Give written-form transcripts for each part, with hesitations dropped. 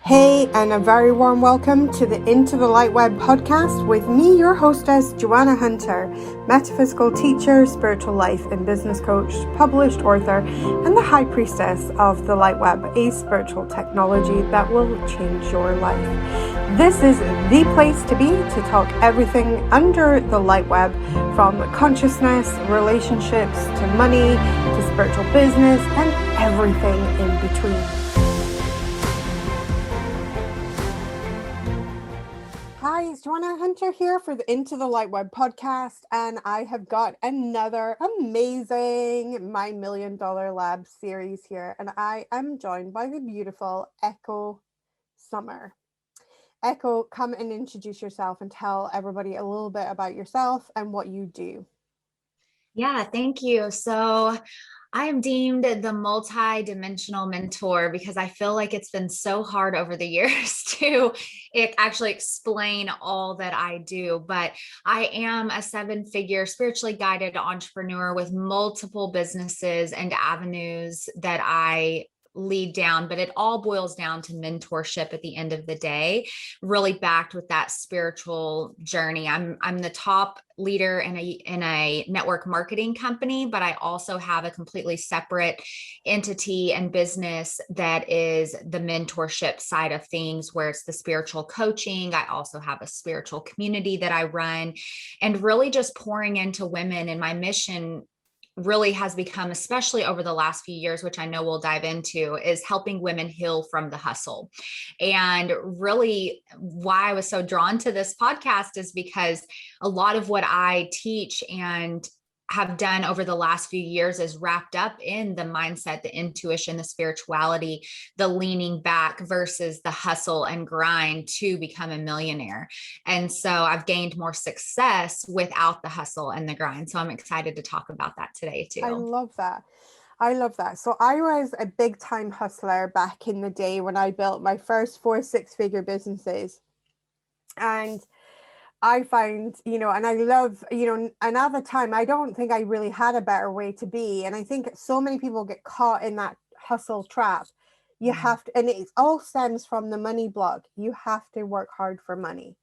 Hey, and a very warm welcome to the Into the LightWeb podcast with me, your hostess, Joanna Hunter, metaphysical teacher, spiritual life and business coach, published author, and the high priestess of the LightWeb, a spiritual technology that will change your life. This is the place to be to talk everything under the LightWeb, from consciousness, relationships, to money, to spiritual business, and everything in between. Hi, it's Joanna Hunter here for the Into the LightWeb podcast, and I have got another amazing My $1 Million Lab series here, and I am joined by the beautiful Echo Summer. Echo, come and introduce yourself and tell everybody a little bit about yourself and what you do. Yeah, thank you. So I am deemed the multi-dimensional mentor because I feel like it's been so hard over the years to actually explain all that I do. But I am a 7-figure spiritually guided entrepreneur with multiple businesses and avenues that I lead down, but it all boils down to mentorship at the end of the day, really backed with that spiritual journey. I'm the top leader in a network marketing company, but I also have a completely separate entity and business that is the mentorship side of things, where it's the spiritual coaching. I also have a spiritual community that I run, and really just pouring into women. And my mission really has become, especially over the last few years, which I know we'll dive into, is helping women heal from the hustle. And really why I was so drawn to this podcast is because a lot of what I teach and have done over the last few years is wrapped up in the mindset, the intuition, the spirituality, the leaning back versus the hustle and grind to become a millionaire. And so I've gained more success without the hustle and the grind. So I'm excited to talk about that today too. I love that. So I was a big time hustler back in the day when I built my first 4 6-figure businesses. And I find, and I love, and at the time, I don't think I really had a better way to be. And I think so many people get caught in that hustle trap. You have to, and it all stems from the money block. You have to work hard for money,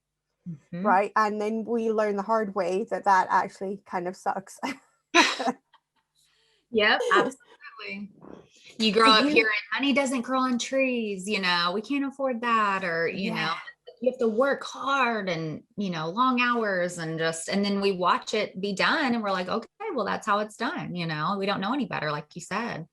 right? And then we learn the hard way that actually kind of sucks. Yep, absolutely. You grow up hearing money doesn't grow on trees, we can't afford that, or, you have to work hard and, long hours and then we watch it be done and we're like, okay, well, that's how it's done. We don't know any better, like you said.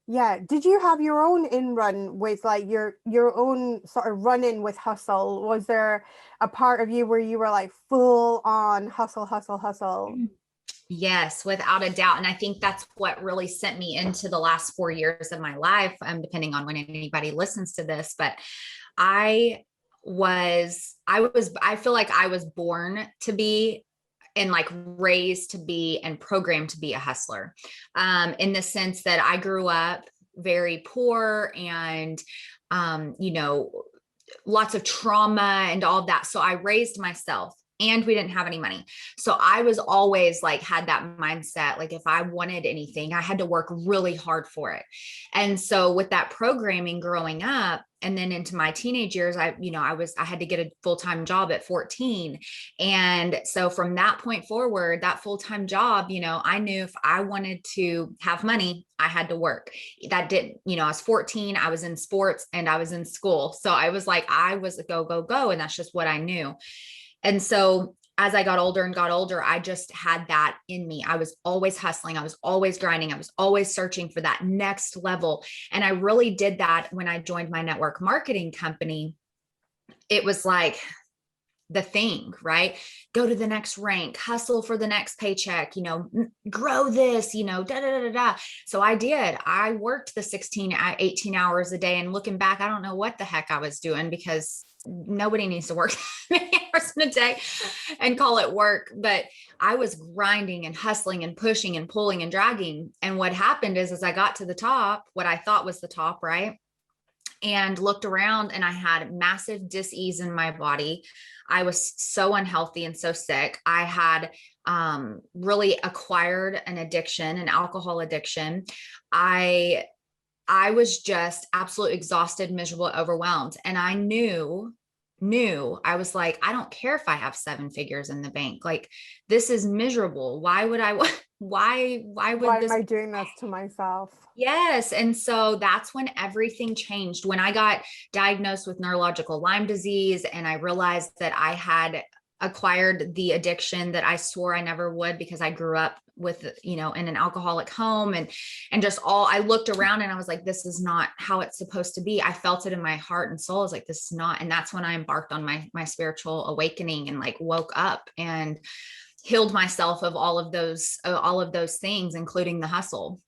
Yeah. Did you have your own in-run with like your own sort of run-in with hustle? Was there a part of you where you were like full on hustle, hustle, hustle? Yes, without a doubt. And I think that's what really sent me into the last 4 years of my life, depending on when anybody listens to this. But I feel like I was born to be, and like raised to be, and programmed to be a hustler, in the sense that I grew up very poor and, lots of trauma and all of that. So I raised myself, and we didn't have any money. So I was always like, had that mindset. Like if I wanted anything, I had to work really hard for it. And so with that programming growing up, and then into my teenage years, I had to get a full-time job at 14. And so from that point forward, that full-time job, I knew if I wanted to have money, I had to work. That didn't, I was 14, I was in sports and I was in school. So I was like, I was a go, go, go. And that's just what I knew. And so as I got older, I just had that in me. I was always hustling. I was always grinding. I was always searching for that next level. And I really did that when I joined my network marketing company. It was like the thing, right? Go to the next rank, hustle for the next paycheck, grow this, da, da, da, da, da. So I did. I worked the 18 hours a day, and looking back, I don't know what the heck I was doing, because nobody needs to work many hours in a day and call it work. But I was grinding and hustling and pushing and pulling and dragging. And what happened is, as I got to the top, what I thought was the top, right? And looked around, and I had massive dis-ease in my body. I was so unhealthy and so sick. I had really acquired an addiction, an alcohol addiction. I I was just absolutely exhausted, miserable, overwhelmed. And I knew I was like, I don't care if I have 7 figures in the bank. Like, this is miserable. Why would I, why would Why am this? I doing this to myself? Yes. And so that's when everything changed. When I got diagnosed with neurological Lyme disease and I realized that I had acquired the addiction that I swore I never would, because I grew up with, in an alcoholic home, and just all, I looked around and I was like, this is not how it's supposed to be. I felt it in my heart and soul. I was like, this is not. And that's when I embarked on my spiritual awakening and like woke up and healed myself of all of those things, including the hustle.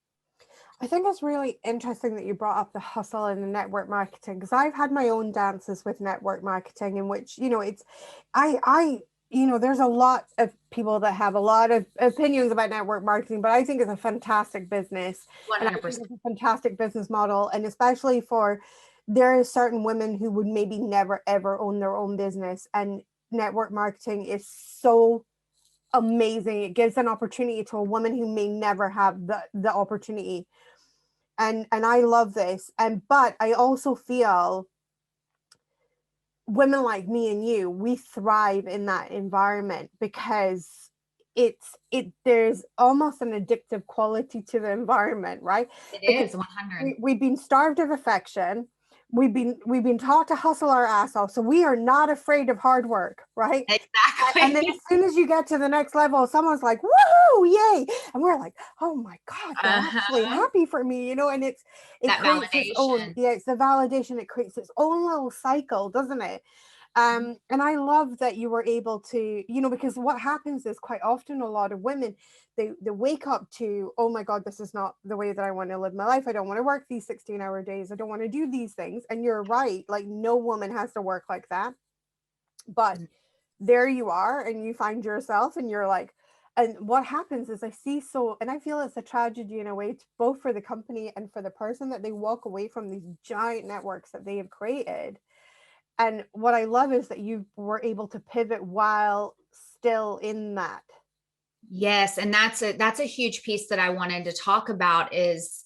I think it's really interesting that you brought up the hustle and the network marketing, because I've had my own dances with network marketing, in which, it's, there's a lot of people that have a lot of opinions about network marketing, but I think it's a fantastic business. And I think 100%. it's a fantastic business model. And especially there are certain women who would maybe never, ever own their own business. And network marketing is so amazing. It gives an opportunity to a woman who may never have the opportunity. And I love this. But I also feel women like me and you, we thrive in that environment because there's almost an addictive quality to the environment, right? It Because is 100. we've been starved of affection. We've been taught to hustle our ass off, so we are not afraid of hard work, right? And then Exactly. as soon as you get to the next level, someone's like, woohoo, yay. And we're like, oh my God, they're actually Uh-huh. happy for me, and it That creates its own, validation. yeah, it's the validation. It creates its own little cycle, doesn't it? And I love that you were able to, because what happens is quite often a lot of women, they wake up to, oh my God, this is not the way that I want to live my life. I don't want to work these 16-hour days. I don't want to do these things. And you're right. Like, no woman has to work like that. But there you are, and you find yourself, and you're like, and what happens is and I feel it's a tragedy in a way, both for the company and for the person, that they walk away from these giant networks that they have created. And what I love is that you were able to pivot while still in that. Yes, and that's a huge piece that I wanted to talk about is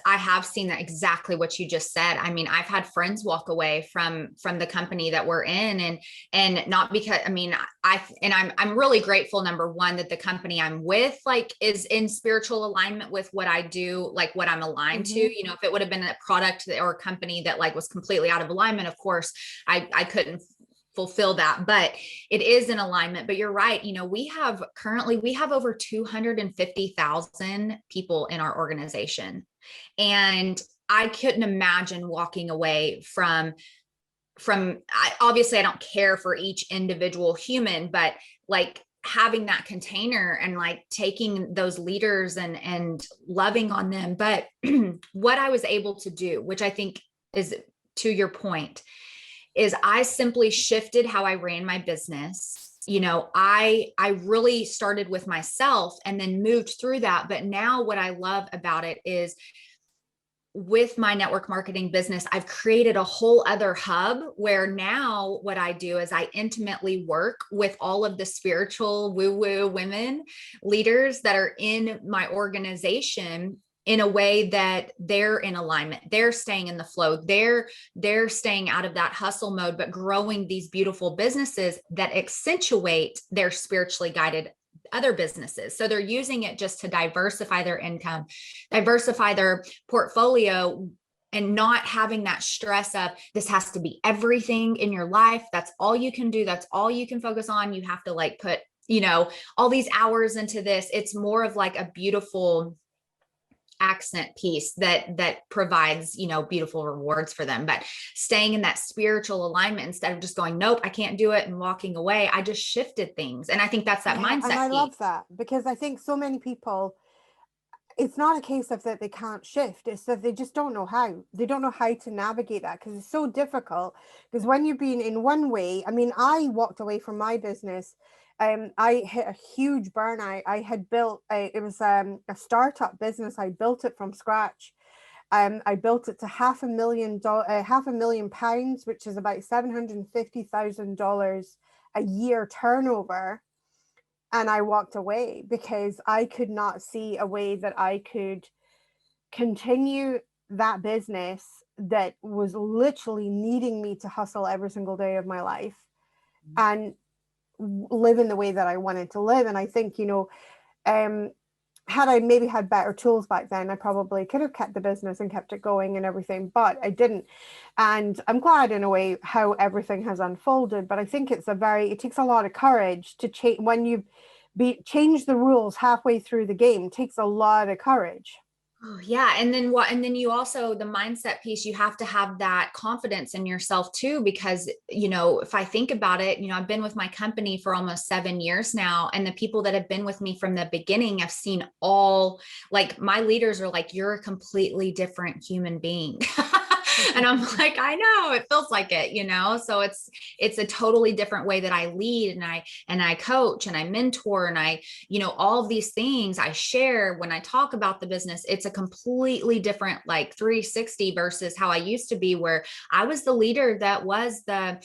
I have seen that exactly what you just said. I mean, I've had friends walk away from the company that we're in, and not because, I mean, I'm really grateful, number one, that the company I'm with like is in spiritual alignment with what I do, like what I'm aligned to. Mm-hmm. If it would have been a product or a company that like was completely out of alignment, of course I couldn't fulfill that, but it is in alignment. But you're right. We have over 250,000 people in our organization. And I couldn't imagine walking away obviously I don't care for each individual human, but like having that container and like taking those leaders and loving on them. But what I was able to do, which I think is, to your point, is I simply shifted how I ran my business. I really started with myself and then moved through that. But now what I love about it is, with my network marketing business, I've created a whole other hub where now what I do is I intimately work with all of the spiritual woo-woo women leaders that are in my organization, in a way that they're in alignment. They're staying in the flow. They're staying out of that hustle mode, but growing these beautiful businesses that accentuate their spiritually guided other businesses. So they're using it just to diversify their income, diversify their portfolio, and not having that stress of this has to be everything in your life. That's all you can do. That's all you can focus on. You have to like put, all these hours into this. It's more of like a beautiful accent piece that provides beautiful rewards for them. But staying in that spiritual alignment, instead of just going, nope, I can't do it, and walking away, I just shifted things. And I think that's that Yeah, and mindset I piece. love that, because I think so many people, it's not a case of that they can't shift, it's that they just don't know how. They don't know how to navigate that, because it's so difficult. Because when you've been in one way, I mean, I walked away from my business. I hit a huge burnout. I had built it was a startup business. I built it from scratch. I built it to £500,000, which is about $750,000 a year turnover. And I walked away because I could not see a way that I could continue that business that was literally needing me to hustle every single day of my life and live in the way that I wanted to live. And I think, had I maybe had better tools back then, I probably could have kept the business and kept it going and everything, but I didn't. And I'm glad in a way how everything has unfolded, but I think it takes a lot of courage to change when you change the rules halfway through the game. It takes a lot of courage. Oh, yeah. And then and then you also, the mindset piece, you have to have that confidence in yourself too, because, if I think about it, I've been with my company for almost 7 years now. And the people that have been with me from the beginning, I've seen all, like, my leaders are like, you're a completely different human being. And I'm like, I know, it feels like it, so it's a totally different way that I lead, and I coach and I mentor, and I, all of these things I share when I talk about the business. It's a completely different, like, 360 versus how I used to be, where I was the leader that was the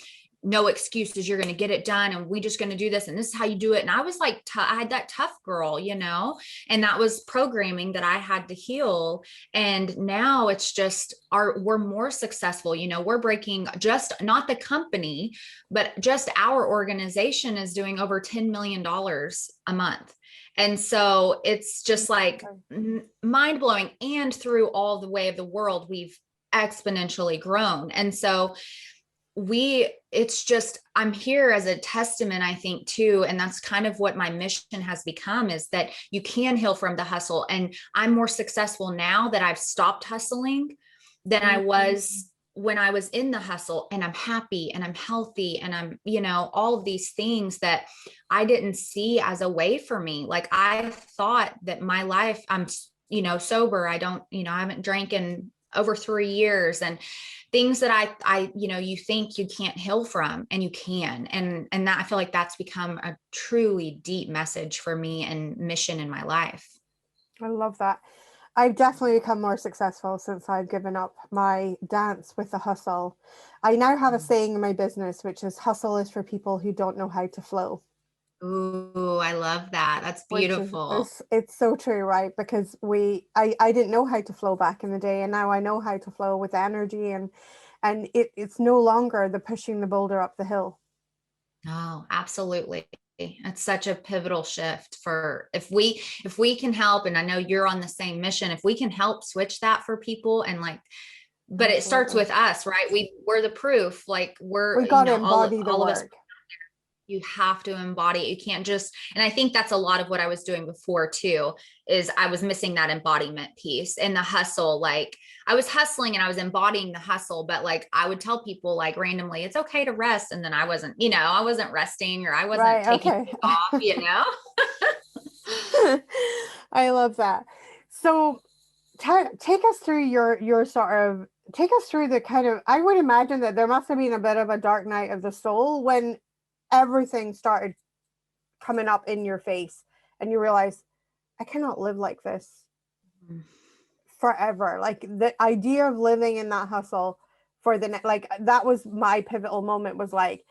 no excuses, you're going to get it done, and we just going to do this, and this is how you do it. And I was like, I had that tough girl, and that was programming that I had to heal. And now it's just we're more successful. We're breaking, just not the company, but just our organization is doing over $10 million a month. And so it's just like mind blowing. And through all the way of the world, we've exponentially grown. And so I'm here as a testament, I think, too. And that's kind of what my mission has become, is that you can heal from the hustle. And I'm more successful now that I've stopped hustling than I was when I was in the hustle. And I'm happy and I'm healthy and I'm, all of these things that I didn't see as a way for me. Like, I thought that my life, I'm, sober. I don't, I haven't drank in over 3 years, and things that I, you think you can't heal from, and you can. And that, I feel like that's become a truly deep message for me and mission in my life. I love that. I've definitely become more successful since I've given up my dance with the hustle. I now have a saying in my business, which is, hustle is for people who don't know how to flow. Ooh, I love that. That's beautiful. It's so true, right? Because I didn't know how to flow back in the day, and now I know how to flow with energy, and it's no longer the pushing the boulder up the hill. Oh, absolutely. It's such a pivotal shift for, if we can help, and I know you're on the same mission, if we can help switch that for people, and like, but it starts with us, right? We're the proof. Like, we got to embody the work. Of us, you have to embody it. You can't just, and I think that's a lot of what I was doing before too, is I was missing that embodiment piece and the hustle. Like, I was hustling and I was embodying the hustle, but like, I would tell people, like, randomly, it's okay to rest. And then I wasn't, I wasn't resting, or I wasn't taking it off, I love that. So take us through your sort of, take us through the kind of, I would imagine that there must have been a bit of a dark night of the soul when everything started coming up in your face and you realize, I cannot live like this forever. Like, the idea of living in that hustle for like, that was my pivotal moment, was like,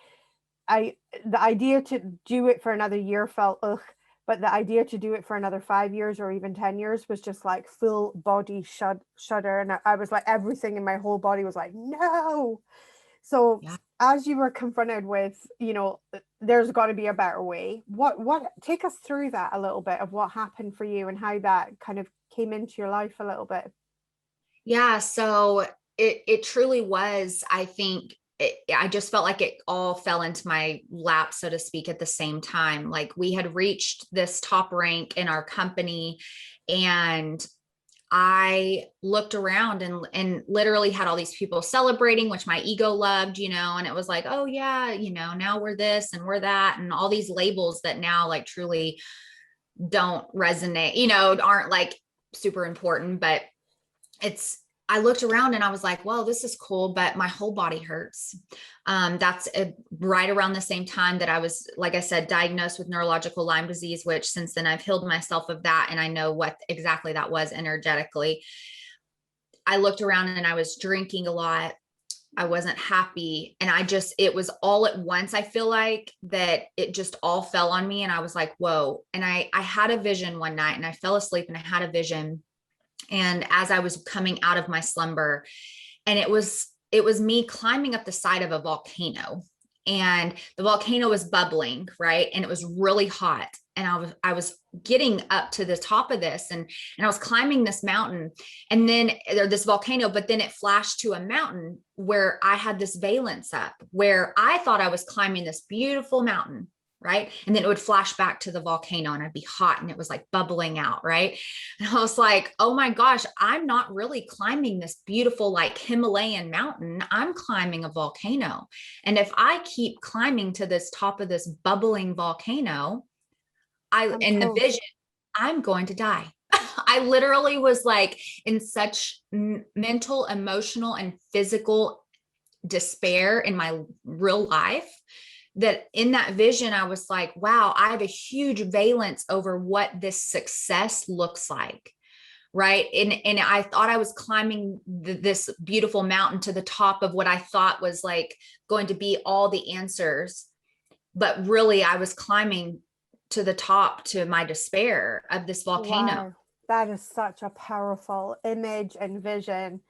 the idea to do it for another year felt ugh, but the idea to do it for another 5 years or even 10 years was just like full body shudder. And I was like, everything in my whole body was like, no. So as you were confronted with, there's got to be a better way, what take us through that a little bit of what happened for you and how that kind of came into your life a little bit. Yeah. So it truly was, I think, I just felt like it all fell into my lap, so to speak, at the same time. Like, we had reached this top rank in our company, and I looked around and literally had all these people celebrating, which my ego loved, and it was like, oh yeah, now we're this and we're that, and all these labels that now, like, truly don't resonate, aren't like super important. But I looked around and I was like, well, this is cool, but my whole body hurts. That's right around the same time that I was, like I said, diagnosed with neurological Lyme disease, which since then I've healed myself of that. And I know what exactly that was energetically. I looked around and I was drinking a lot. I wasn't happy. And it was all at once. I feel like that it just all fell on me. And I was like, whoa. And I had a vision one night, and I fell asleep and I had a vision. And as I was coming out of my slumber, and it was me climbing up the side of a volcano, and the volcano was bubbling, right? And it was really hot. And I was getting up to the top of this, and I was climbing this mountain, and then or this volcano, but then it flashed to a mountain where I had this valence up, where I thought I was climbing this beautiful mountain, right? And then it would flash back to the volcano, and I'd be hot, and it was like bubbling out, right? And I was like, oh my gosh, I'm not really climbing this beautiful like Himalayan mountain. I'm climbing a volcano. And if I keep climbing to this top of this bubbling volcano, in the vision, I'm going to die. I literally was like in such mental, emotional, and physical despair in my real life that in that vision, I was like, wow, I have a huge valence over what this success looks like. Right. And I thought I was climbing this beautiful mountain to the top of what I thought was like going to be all the answers. But really, I was climbing to the top to my despair of this volcano. Wow, that is such a powerful image and vision.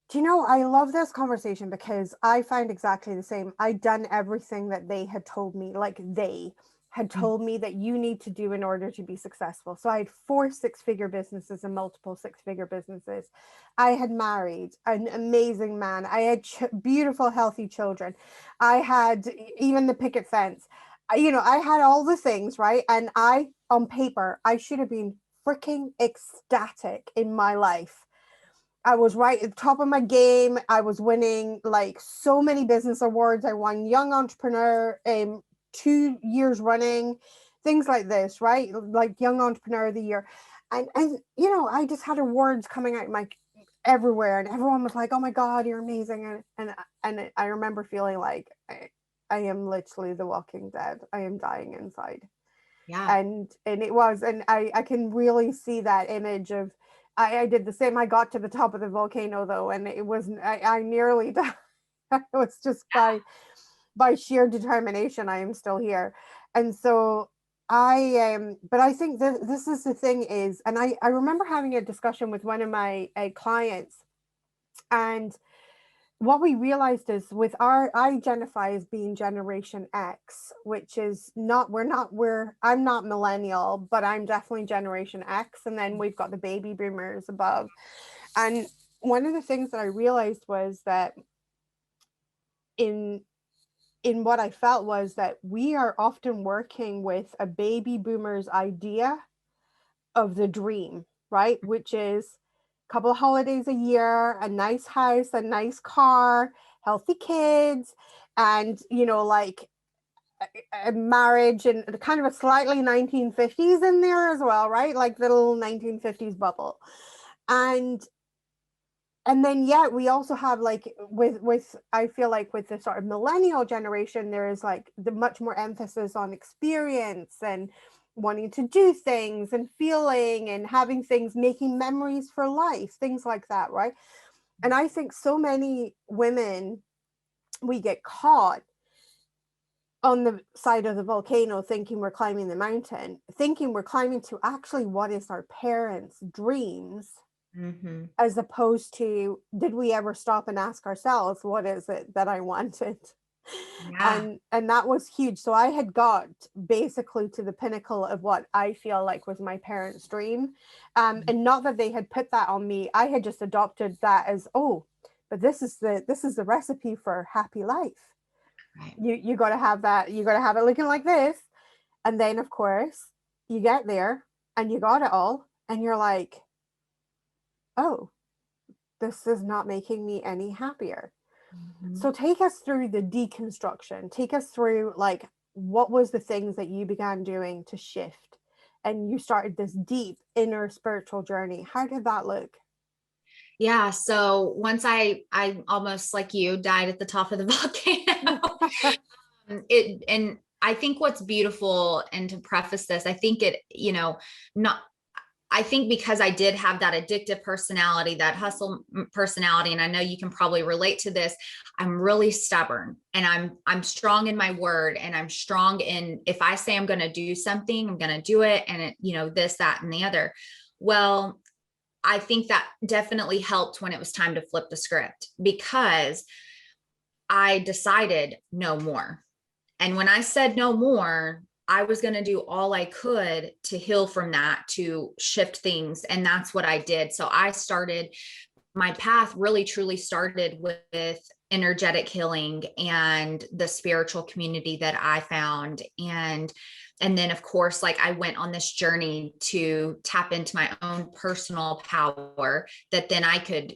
Do you know, I love this conversation because I find exactly the same. I'd done everything that they had told me, like they had told me that you need to do in order to be successful. So I had 4 6-figure businesses and multiple 6-figure businesses. I had married an amazing man. I had beautiful, healthy children. I had even the picket fence. You know, I had all the things, right? And on paper, I should have been freaking ecstatic in my life. I was right at the top of my game. I was winning like so many business awards. I won Young Entrepreneur 2 years running, things like this, right? Like Young Entrepreneur of the Year. And you know, I just had awards coming out my everywhere, and everyone was like, "Oh my God, you're amazing!" And I remember feeling like I am literally the walking dead. I am dying inside. Yeah. And it was, and I can really see that image of I did the same. I got to the top of the volcano though, and it wasn't I nearly died. It was just by sheer determination I am still here. And so I am, but I think that this is the thing is, and I remember having a discussion with one of my clients, and what we realized is with I identify as being Generation X, which is not, I'm not millennial, but I'm definitely Generation X. And then we've got the baby boomers above. And one of the things that I realized was that in what I felt was that we are often working with a baby boomer's idea of the dream, right? Which is a couple of holidays a year, a nice house, a nice car, healthy kids, and, you know, like a marriage and kind of a slightly 1950s in there as well, right? Like the little 1950s bubble. And then yet we also have like with I feel like with the sort of millennial generation, there is like the much more emphasis on experience and wanting to do things and feeling and having things, making memories for life, things like that, right? And I think so many women, we get caught on the side of the volcano thinking we're climbing the mountain, thinking we're climbing to actually what is our parents' dreams. Mm-hmm. As opposed to, did we ever stop and ask ourselves, what is it that I wanted? Yeah. And that was huge. So I had got basically to the pinnacle of what I feel like was my parents' dream. And not that they had put that on me. I had just adopted that as, oh, but this is the recipe for happy life. Right. You got to have that. You got to have it looking like this. And then, of course, you get there and you got it all. And you're like, oh, this is not making me any happier. Mm-hmm. So take us through the deconstruction. Take us through, like, what was the things that you began doing to shift? And you started this deep inner spiritual journey. How did that look? Yeah. So once I almost like you died at the top of the volcano. And I think what's beautiful, and to preface this, I think it, you know, I think because I did have that addictive personality, that hustle personality, and I know you can probably relate to this, I'm really stubborn, and I'm strong in my word, and I'm strong in, if I say I'm going to do something, I'm going to do it. And it, you know, this, that, and the other. Well, I think that definitely helped when it was time to flip the script, because I decided no more. And when I said no more, I was going to do all I could to heal from that, to shift things. And that's what I did. So I started, my path really truly started with energetic healing and the spiritual community that I found. And then of course, like I went on this journey to tap into my own personal power, that then I could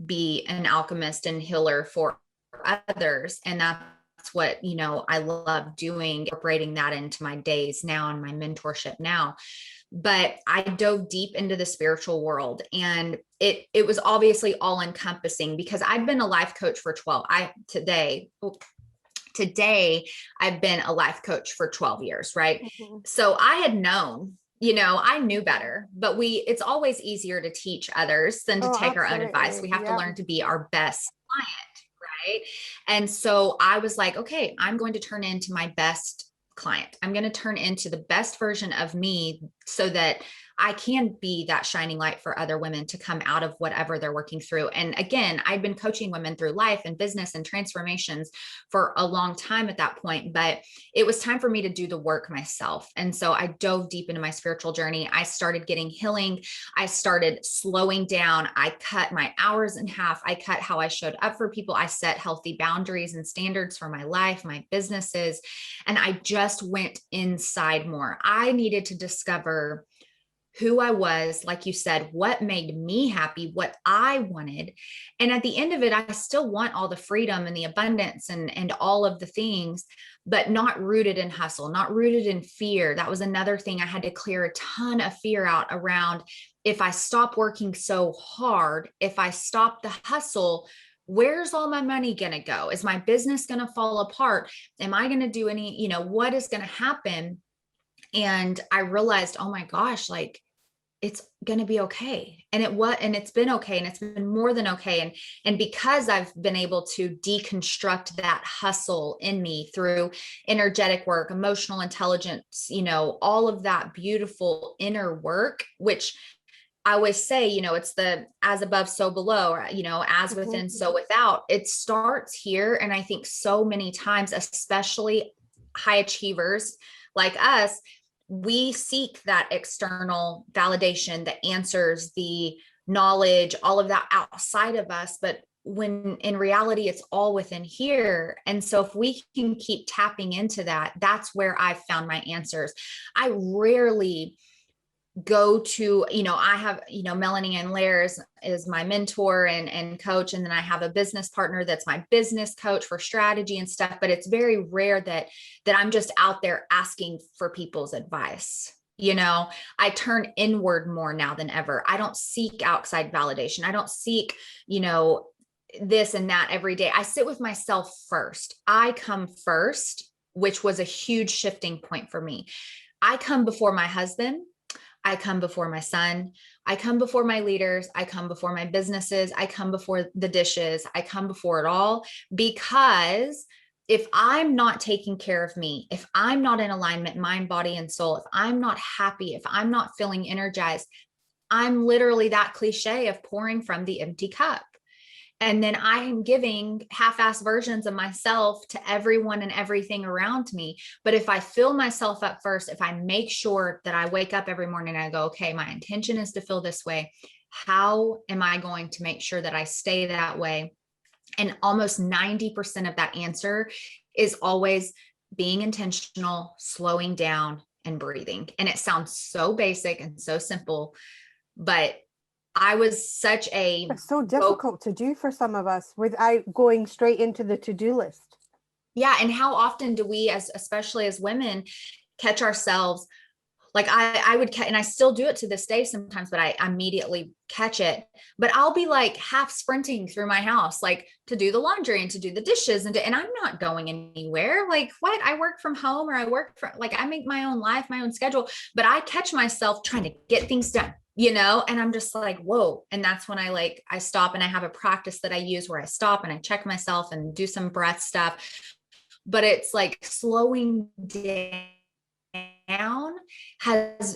be an alchemist and healer for others. And that's what, you know, I love doing, incorporating that into my days now and my mentorship now. But I dove deep into the spiritual world, and it was obviously all encompassing, because I'd been a life coach for 12. Today I've been a life coach for 12 years, right? Mm-hmm. So I had known, you know, I knew better, but it's always easier to teach others than to take our own advice. We have to learn to be our best client, right? And so I was like, okay, I'm going to turn into my best client. I'm going to turn into the best version of me, so that I can be that shining light for other women to come out of whatever they're working through. And again, I'd been coaching women through life and business and transformations for a long time at that point, but it was time for me to do the work myself. And so I dove deep into my spiritual journey. I started getting healing. I started slowing down. I cut my hours in half. I cut how I showed up for people. I set healthy boundaries and standards for my life, my businesses, and I just went inside more. I needed to discover who I was, like you said, what made me happy, what I wanted. And at the end of it, I still want all the freedom and the abundance and all of the things, but not rooted in hustle, not rooted in fear. That was another thing. I had to clear a ton of fear out around, if I stop working so hard, if I stop the hustle, where's all my money going to go? Is my business going to fall apart? Am I going to do any, you know, what is going to happen? And I realized, oh my gosh, like, it's going to be okay. And it's been okay. And it's been more than okay. And because I've been able to deconstruct that hustle in me through energetic work, emotional intelligence, you know, all of that beautiful inner work, which I always say, you know, it's the as above, so below, or, you know, as within, so without. It starts here. And I think so many times, especially high achievers like us, we seek that external validation, the answers, the knowledge, all of that outside of us. But when in reality, it's all within here. And so if we can keep tapping into that, that's where I've found my answers. I rarely go to, you know, I have, you know, Melanie and Lair is my mentor and coach. And then I have a business partner that's my business coach for strategy and stuff. But it's very rare that I'm just out there asking for people's advice. You know, I turn inward more now than ever. I don't seek outside validation. I don't seek, you know, this and that every day. I sit with myself first. I come first, which was a huge shifting point for me. I come before my husband. I come before my son. I come before my leaders. I come before my businesses. I come before the dishes. I come before it all, because if I'm not taking care of me, if I'm not in alignment, mind, body, and soul, if I'm not happy, if I'm not feeling energized, I'm literally that cliche of pouring from the empty cup. And then I am giving half-assed versions of myself to everyone and everything around me. But if I fill myself up first, if I make sure that I wake up every morning and I go, okay, my intention is to feel this way. How am I going to make sure that I stay that way? And almost 90% of that answer is always being intentional, slowing down, and breathing. And it sounds so basic and so simple, but I was such a It's so difficult to do for some of us without going straight into the to-do list. Yeah. And how often do we, especially as women, catch ourselves? Like I would catch, and I still do it to this day sometimes, but I immediately catch it. But I'll be like half sprinting through my house, like to do the laundry and to do the dishes, and I'm not going anywhere. Like, what? I work from home, or I work from, like, I make my own life, my own schedule, but I catch myself trying to get things done, you know, and I'm just like, whoa. And that's when I stop, and I have a practice that I use where I stop and I check myself and do some breath stuff. But it's like slowing down down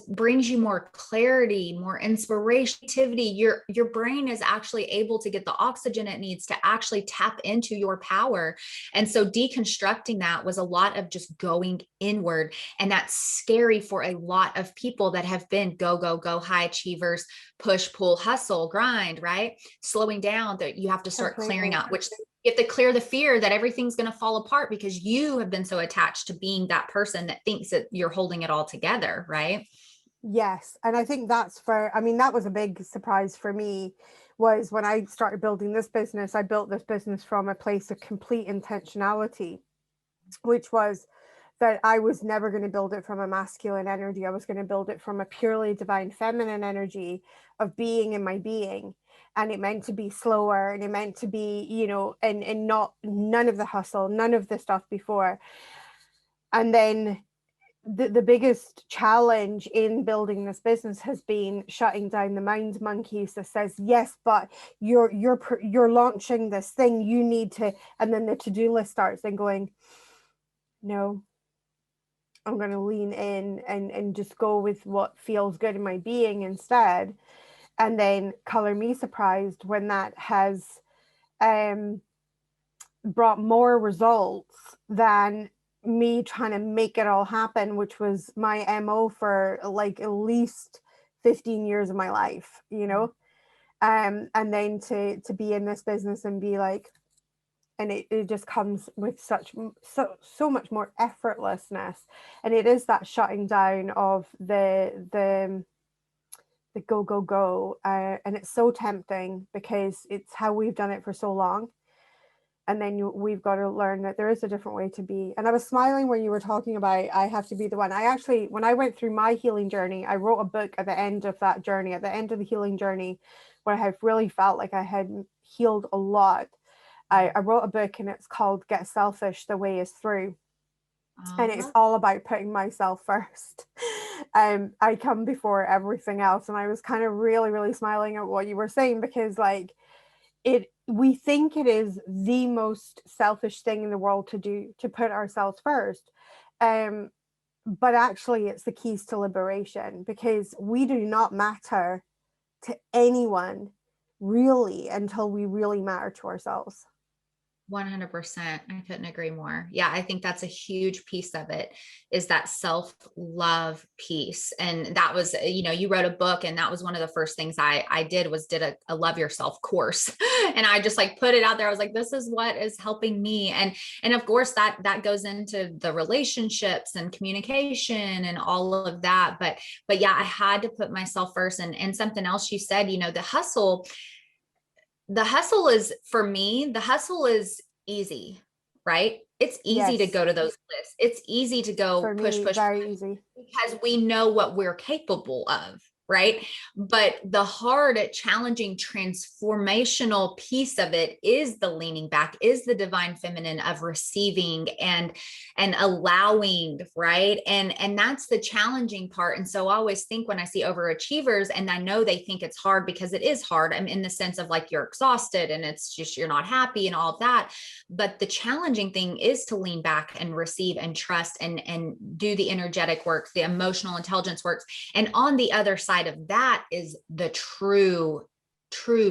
brings you more clarity, more inspiration, creativity. Your brain is actually able to get the oxygen it needs to actually tap into your power. And so deconstructing that was a lot of just going inward. And that's scary for a lot of people that have been go, go, go, high achievers, push, pull, hustle, grind, right? Slowing down, that you have to start clearing out, which you have to clear the fear that everything's going to fall apart because you have been so attached to being that person that thinks that you're holding it all together, right? Yes. And I think that was a big surprise for me, was when I started building this business. I built this business from a place of complete intentionality, which was that I was never going to build it from a masculine energy. I was going to build it from a purely divine feminine energy of being in my being. And it meant to be slower, and it meant to be, and not none of the hustle, none of the stuff before. And then the biggest challenge in building this business has been shutting down the mind monkeys that says, yes, but you're launching this thing, you need to, and then the to-do list starts and going, no, I'm going to lean in and just go with what feels good in my being instead. And then color me surprised when that has brought more results than me trying to make it all happen, which was my MO for like at least 15 years of my life, and then to be in this business and be like, and it just comes with so much more effortlessness. And it is that shutting down of the go, go, go. And it's so tempting because it's how we've done it for so long. And then we've got to learn that there is a different way to be. And I was smiling when you were talking about, I have to be the one. I actually, when I went through my healing journey, I wrote a book at the end of that journey, at the end of the healing journey, where I have really felt like I had healed a lot. I wrote a book, and it's called Get Selfish, The Way Is Through. And it's all about putting myself first. I come before everything else. And I was kind of really, really smiling at what you were saying, because like we think it is the most selfish thing in the world to do, to put ourselves first. But actually it's the keys to liberation, because we do not matter to anyone really until we really matter to ourselves. 100%. I couldn't agree more. Yeah, I think that's a huge piece of it, is that self-love piece. And that was, you wrote a book, and that was one of the first things I did a love yourself course. And I just like put it out there. I was like, this is what is helping me. And of course that goes into the relationships and communication and all of that. But yeah, I had to put myself first. And something else you said, the hustle is, for me, the hustle is easy, right? It's easy to go to those lists. It's easy to go For push, me, push, very push, easy. because we know what we're capable of, right? But the hard, challenging, transformational piece of it is the leaning back, is the divine feminine of receiving and allowing, right? And that's the challenging part. And so I always think, when I see overachievers, and I know they think it's hard, because it is hard. I'm in the sense of like, you're exhausted and it's just, you're not happy and all of that. But the challenging thing is to lean back and receive and trust and do the energetic work, the emotional intelligence works. And on the other side of that is the true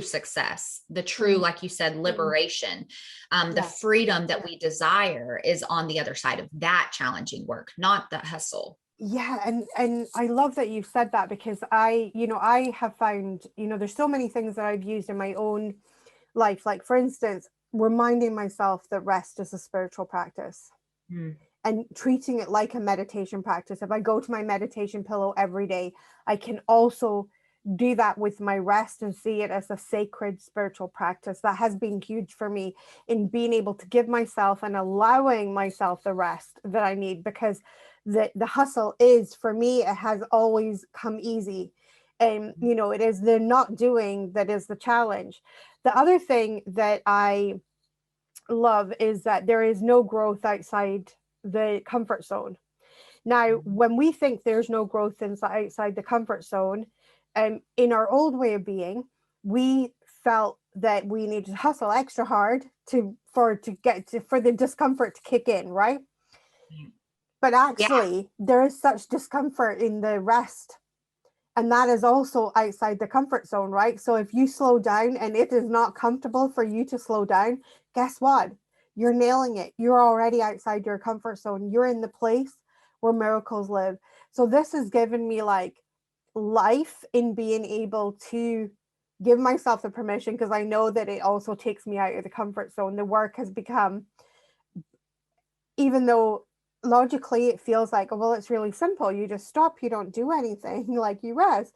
success, the true, like you said, liberation, the freedom that we desire is on the other side of that challenging work, not the hustle. Yeah, and I love that you said that, because I have found, there's so many things that I've used in my own life, like for instance, reminding myself that rest is a spiritual practice. And treating it like a meditation practice. If I go to my meditation pillow every day, I can also do that with my rest and see it as a sacred spiritual practice. That has been huge for me in being able to give myself and allowing myself the rest that I need, because the hustle is, for me, it has always come easy. And it is the not doing that is the challenge. The other thing that I love is that there is no growth outside the comfort zone. Now, when we think there's no growth outside the comfort zone, in our old way of being, we felt that we needed to hustle extra hard for the discomfort to kick in, right? But Yeah. actually, there is such discomfort in the rest. And that is also outside the comfort zone, right? So if you slow down and it is not comfortable for you to slow down, guess what? You're nailing it. You're already outside your comfort zone. You're in the place where miracles live. So this has given me like life in being able to give myself the permission, because I know that it also takes me out of the comfort zone. The work has become, even though logically it feels like, oh, well, it's really simple. You just stop, you don't do anything, like you rest.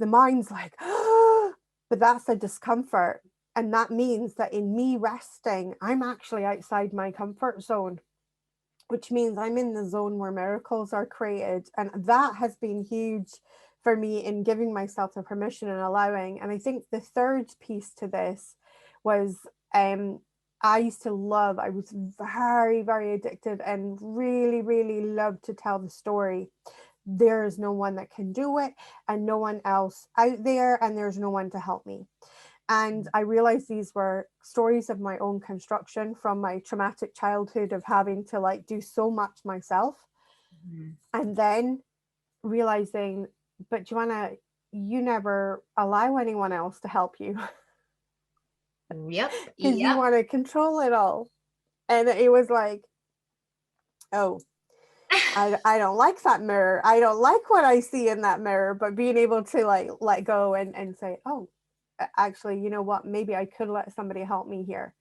The mind's like, oh, but that's a discomfort. And that means that in me resting, I'm actually outside my comfort zone, which means I'm in the zone where miracles are created. And that has been huge for me in giving myself the permission and allowing. And I think the third piece to this was, I used to love, I was very, very addicted and really, really loved to tell the story. There is no one that can do it, and no one else out there, and there's no one to help me. And I realized these were stories of my own construction from my traumatic childhood of having to like do so much myself. Mhm. And then realizing, but Joanna, you never allow anyone else to help you Yep. because you Yep. want to control it all. And it was like, oh, I don't like that mirror. I don't like what I see in that mirror. But being able to like let go and say, oh, actually, you know what? Maybe I could let somebody help me here.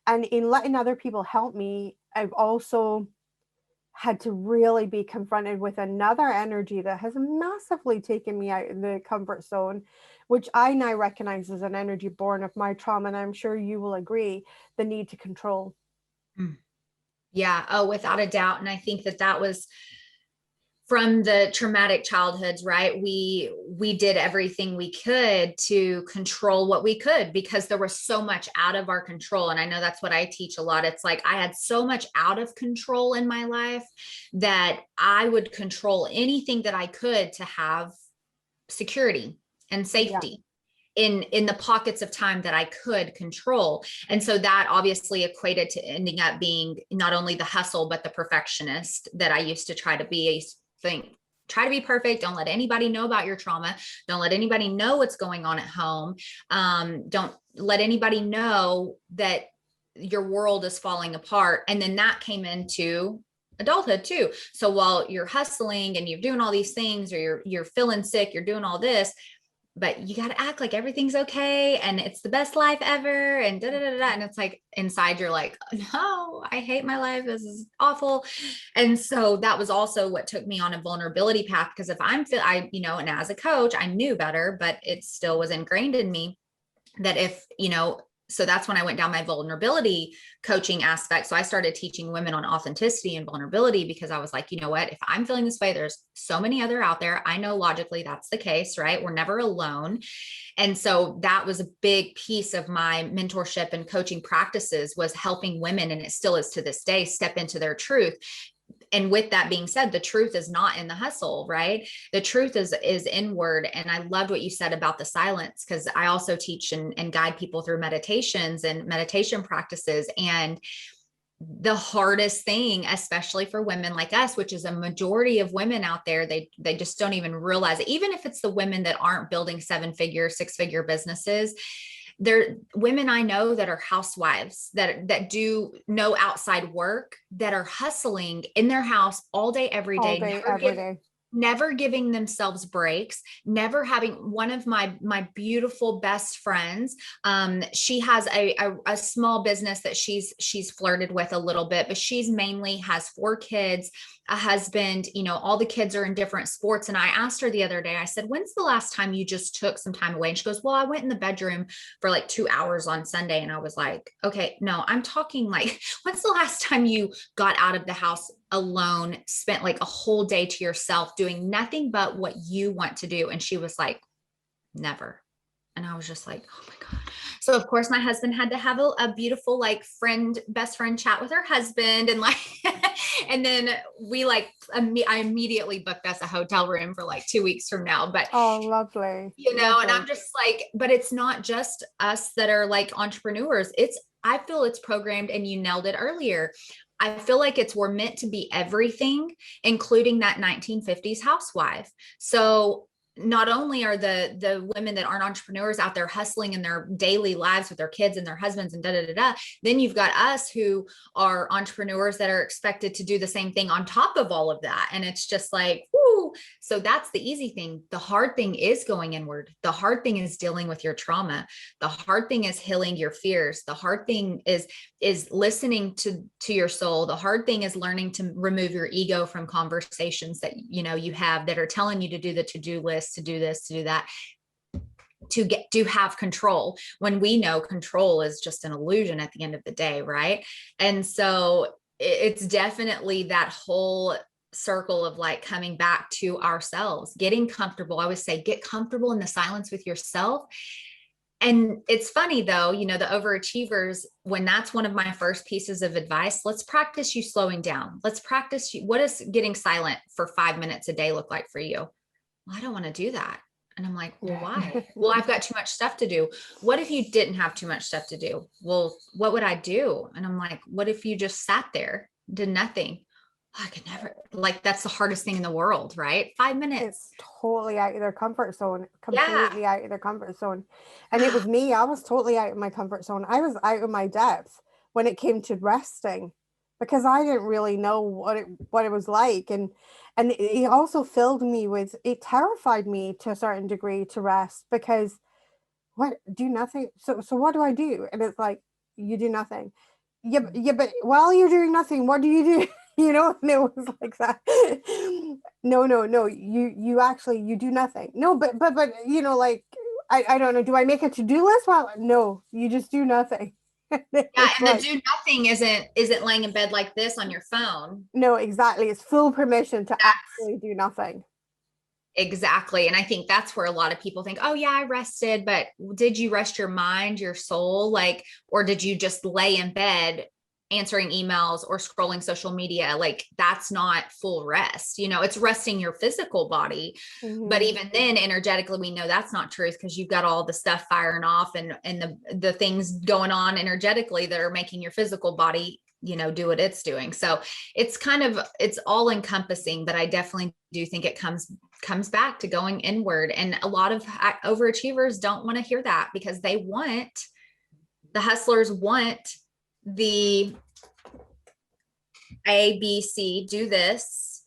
And in letting other people help me, I've also had to really be confronted with another energy that has massively taken me out of the comfort zone, which I now recognize as an energy born of my trauma. And I'm sure you will agree, the need to control. Mm. Yeah. Oh, without a doubt. And I think that that was from the traumatic childhoods, right? We did everything we could to control what we could because there was so much out of our control. And I know that's what I teach a lot. It's like I had so much out of control in my life that I would control anything that I could to have security and Yeah. safety in the pockets of time that I could control. And so that obviously equated to ending up being not only the hustle, but the perfectionist that I used to try to be. Try to be perfect. Don't let anybody know about your trauma. Don't let anybody know what's going on at home. Don't let anybody know that your world is falling apart. And then that came into adulthood too. So while you're hustling and you're doing all these things, or you're feeling sick, you're doing all this, but you got to act like everything's okay and it's the best life ever and da da da da. And it's like inside you're like, no, I hate my life. This is awful. And so that was also what took me on a vulnerability path, because if and as a coach, I knew better, but it still was ingrained in me that so that's when I went down my vulnerability coaching aspect. So I started teaching women on authenticity and vulnerability because I was like, you know what, if I'm feeling this way, there's so many other out there. I know logically that's the case, right? We're never alone. And so that was a big piece of my mentorship and coaching practices, was helping women, and it still is to this day, step into their truth. And with that being said, the truth is not in the hustle, right? The truth is inward. And I loved what you said about the silence, because I also teach and guide people through meditations and meditation practices. And the hardest thing, especially for women like us, which is a majority of women out there, they just don't even realize it. Even if it's the women that aren't building 7-figure, 6-figure businesses, there women I know that are housewives that do no outside work, that are hustling in their house all day, every All day, day, every day. never giving themselves breaks, never having. One of my beautiful best friends, she has a small business that she's flirted with a little bit, but she's mainly has 4 kids, a husband, all the kids are in different sports. And I asked her the other day, I said, when's the last time you just took some time away? And she goes, well, I went in the bedroom for like 2 hours on Sunday. And I was like, okay, no, I'm talking like, when's the last time you got out of the house alone, spent like a whole day to yourself doing nothing but what you want to do? And she was like, never. And I was just like, oh my God. So of course my husband had to have a beautiful like best friend chat with her husband. And like, and then I immediately booked us a hotel room for like 2 weeks from now. But Oh, lovely. and Lovely. I'm just like, but it's not just us that are like entrepreneurs. I feel it's programmed, and you nailed it earlier. I feel like we're meant to be everything, including that 1950s housewife. So not only are the women that aren't entrepreneurs out there hustling in their daily lives with their kids and their husbands and then you've got us who are entrepreneurs that are expected to do the same thing on top of all of that. And it's just like, whoo. So that's the easy thing. The hard thing is going inward. The hard thing is dealing with your trauma. The hard thing is healing your fears. The hard thing is listening to your soul. The hard thing is learning to remove your ego from conversations that you have that are telling you to do the to-do list, to do this, to do that, to have control, when we know control is just an illusion at the end of the day, right? And so it's definitely that whole circle of like coming back to ourselves, getting comfortable. I always say, get comfortable in the silence with yourself. And it's funny though, the overachievers, when that's one of my first pieces of advice, let's practice you slowing down. Let's practice what does getting silent for 5 minutes a day look like for you? Well, I don't want to do that. And I'm like, well, why? Well, I've got too much stuff to do. What if you didn't have too much stuff to do? Well, what would I do? And I'm like, what if you just sat there, did nothing? I could never, like, that's the hardest thing in the world, right? 5 minutes. It's totally out of their comfort zone, completely out of their comfort zone. And it was me, I was totally out of my comfort zone. I was out of my depth when it came to resting, because I didn't really know what it was like. And it also filled me with, it terrified me to a certain degree to rest, because do nothing. So what do I do? And it's like, you do nothing. Yeah, but while you're doing nothing, what do you do? And it was like that. No, you actually, you do nothing. No, but like, I don't know, do I make a to-do list? Well, no, you just do nothing. And the do nothing isn't laying in bed like this on your phone. No, exactly. It's full permission to actually do nothing. Exactly. And I think that's where a lot of people think, oh yeah, I rested, but did you rest your mind, your soul? Or did you just lay in bed answering emails or scrolling social media? Like, that's not full rest. It's resting your physical body. Mm-hmm. But even then, energetically, we know that's not truth, because you've got all the stuff firing off and the things going on energetically that are making your physical body, do what it's doing. So it's it's all encompassing, but I definitely do think it comes back to going inward. And a lot of overachievers don't want to hear that, because the hustlers want the A, B, C, do this,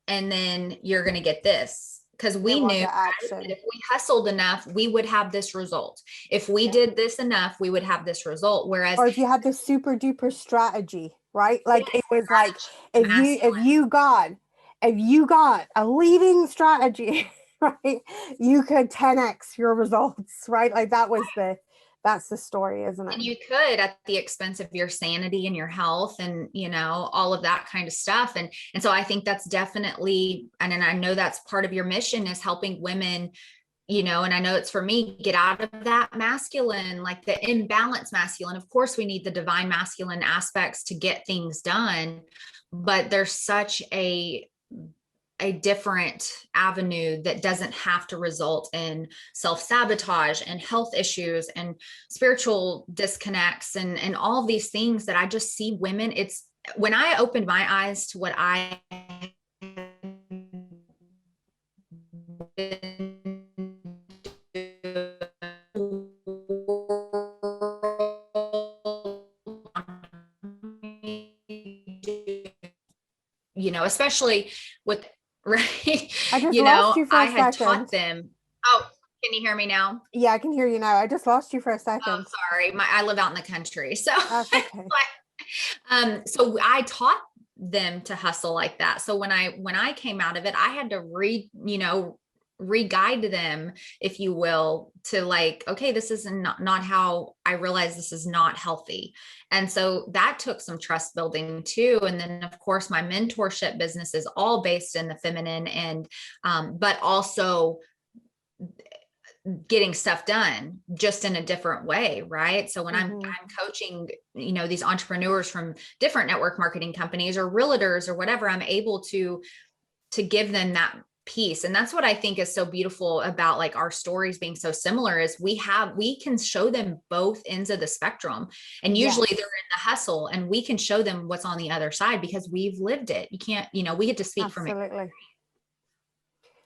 and then you're going to get this. Because we knew that if we hustled enough, we would have this result. If we did this enough, we would have this result. Whereas, or if you had the super duper strategy, right? Like, it was like, if you got a leading strategy, right, you could 10x your results, right? Like, that's the story, isn't it? And you could, at the expense of your sanity and your health and, all of that kind of stuff. And so I think that's definitely, and I know that's part of your mission, is helping women, and I know it's for me, get out of that masculine, like the imbalanced masculine. Of course, we need the divine masculine aspects to get things done, but there's such a different avenue that doesn't have to result in self-sabotage and health issues and spiritual disconnects and all of these things that I just see women. It's when I opened my eyes to what I especially with, right. I just lost you for a had second. Taught them. Oh, can you hear me now? Yeah, I can hear you now. I just lost you for a second. Oh, sorry. I live out in the country. So, that's okay. So I taught them to hustle like that. So when I came out of it, I had to re-guide them, if you will, to like, okay, this is not how I realize this is not healthy. And so that took some trust building too. And then of course my mentorship business is all based in the feminine and, but also getting stuff done just in a different way. Right. So when I'm coaching, these entrepreneurs from different network marketing companies or realtors or whatever, I'm able to give them that piece. And that's what I think is so beautiful about like our stories being so similar is we can show them both ends of the spectrum. And usually they're in the hustle and we can show them what's on the other side because we've lived it. You can't, we get to speak from it. Absolutely.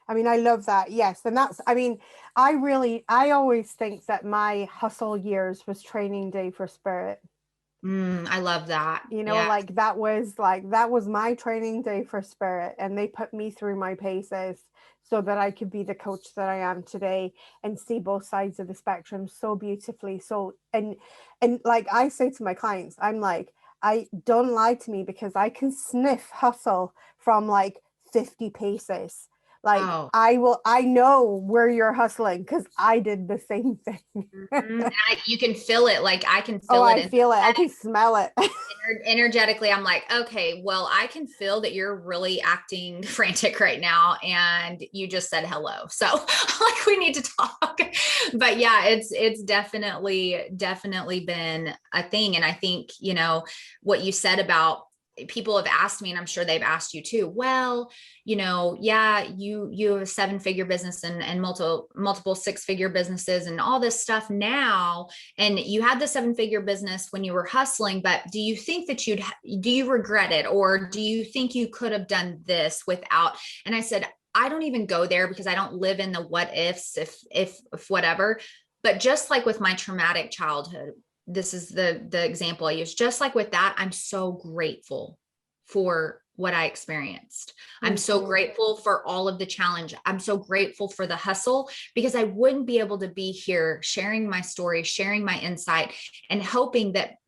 I mean, I love that. Yes. And that's, I mean, I always think that my hustle years was training day for spirit. I love that. Like that was my training day for spirit. And they put me through my paces so that I could be the coach that I am today and see both sides of the spectrum so beautifully. So, and like I say to my clients, I'm like, I don't lie to me because I can sniff hustle from like 50 paces. Like I know where you're hustling because I did the same thing. You can feel it. Like I can feel it. I feel it. I can smell it. Energetically, I'm like, okay, well, I can feel that you're really acting frantic right now. And you just said hello. So like we need to talk. But yeah, it's definitely been a thing. And I think, what you said about people have asked me, and I'm sure they've asked you too. Well, you have a 7-figure business and multiple 6-figure businesses and all this stuff now. And you had the 7-figure business when you were hustling, but do you think that do you regret it? Or do you think you could have done this without? And I said, I don't even go there because I don't live in the what ifs, if whatever. But just like with my traumatic childhood, this is the example I use. Just like with that, I'm so grateful for what I experienced. I'm so grateful for all of the challenge. I'm so grateful for the hustle because I wouldn't be able to be here sharing my story, sharing my insight, and hoping that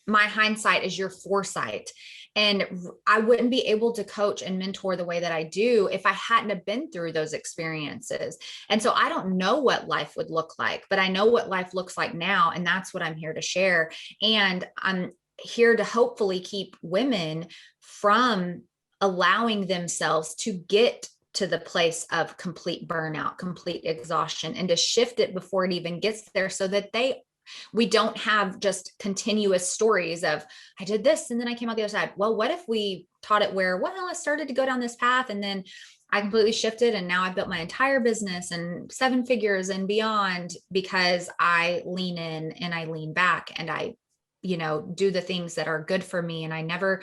my hindsight is your foresight. And I wouldn't be able to coach and mentor the way that I do if I hadn't have been through those experiences. And so I don't know what life would look like, but I know what life looks like now. And that's what I'm here to share. And I'm here to hopefully keep women from allowing themselves to get to the place of complete burnout, complete exhaustion, and to shift it before it even gets there so that we don't have just continuous stories of, I did this and then I came out the other side. Well, what if we taught it where, I started to go down this path and then I completely shifted and now I built my entire business and 7 figures and beyond because I lean in and I lean back and I do the things that are good for me. And I never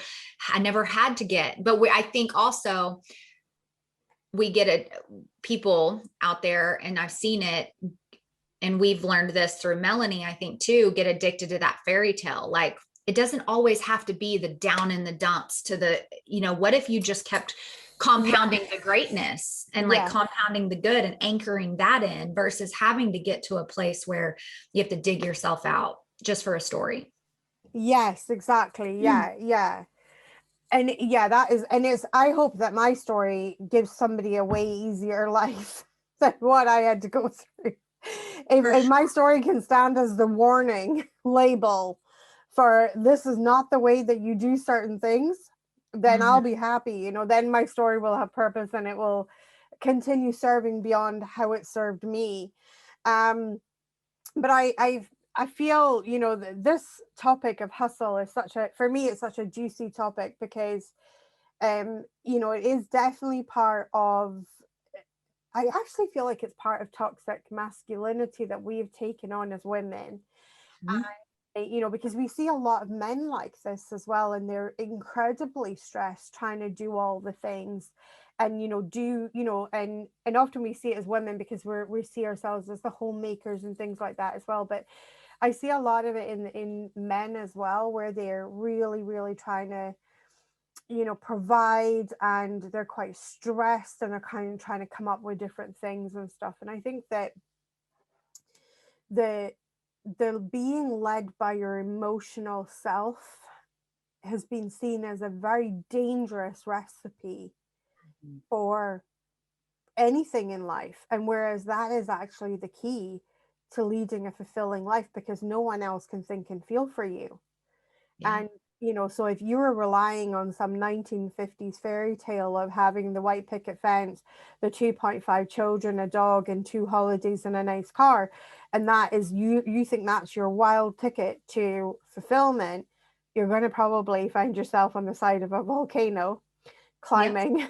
had to get, but I think also we get it, people out there, and I've seen it, and we've learned this through Melanie, I think too, get addicted to that fairy tale. Like it doesn't always have to be the down in the dumps to the, what if you just kept compounding the greatness and like compounding the good and anchoring that in versus having to get to a place where you have to dig yourself out just for a story. Yes, exactly. Yeah. Yeah. And I hope that my story gives somebody a way easier life than what I had to go through. If my story can stand as the warning label for this is not the way that you do certain things, then I'll be happy. Then my story will have purpose and it will continue serving beyond how it served me. But I feel, this topic of hustle is for me, it's such a juicy topic because, it is definitely part of, I actually feel like it's part of toxic masculinity that we've taken on as women. And, because we see a lot of men like this as well, and they're incredibly stressed trying to do all the things and, and often we see it as women because we see ourselves as the homemakers and things like that as well. But I see a lot of it in men as well, where they're really, really trying to, provide, and they're quite stressed and are kind of trying to come up with different things and stuff. And I think that the being led by your emotional self has been seen as a very dangerous recipe for anything in life. And whereas that is actually the key to leading a fulfilling life, because no one else can think and feel for you. And so if you were relying on some 1950s fairy tale of having the white picket fence, the 2.5 children, a dog, and 2 holidays and a nice car, and that is you think that's your wild ticket to fulfillment, you're going to probably find yourself on the side of a volcano climbing.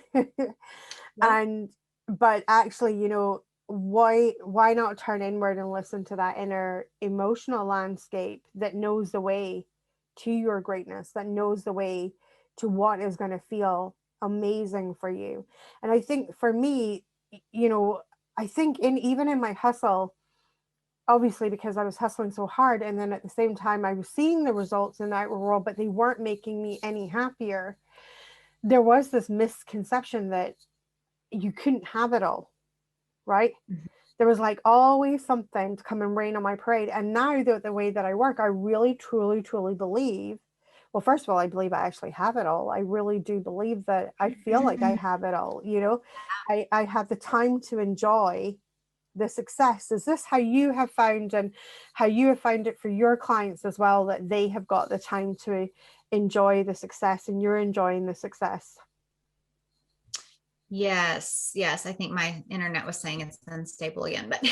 Yep. And but actually, why not turn inward and listen to that inner emotional landscape that knows the way to your greatness, that knows the way to what is going to feel amazing for you. And I think for me, I think even in my hustle, obviously because I was hustling so hard, and then at the same time I was seeing the results in that world, but they weren't making me any happier. There was this misconception that you couldn't have it all, right? Mhm. There was like always something to come and rain on my parade. And now the way that I work, I really, truly, truly believe, well, first of all, I believe I actually have it all. I really do believe that I feel like I have it all, I have the time to enjoy the success. Is this how you have found, and how you have found it for your clients as well, that they have got the time to enjoy the success and you're enjoying the success? Yes, yes. I think my internet was saying it's unstable again, but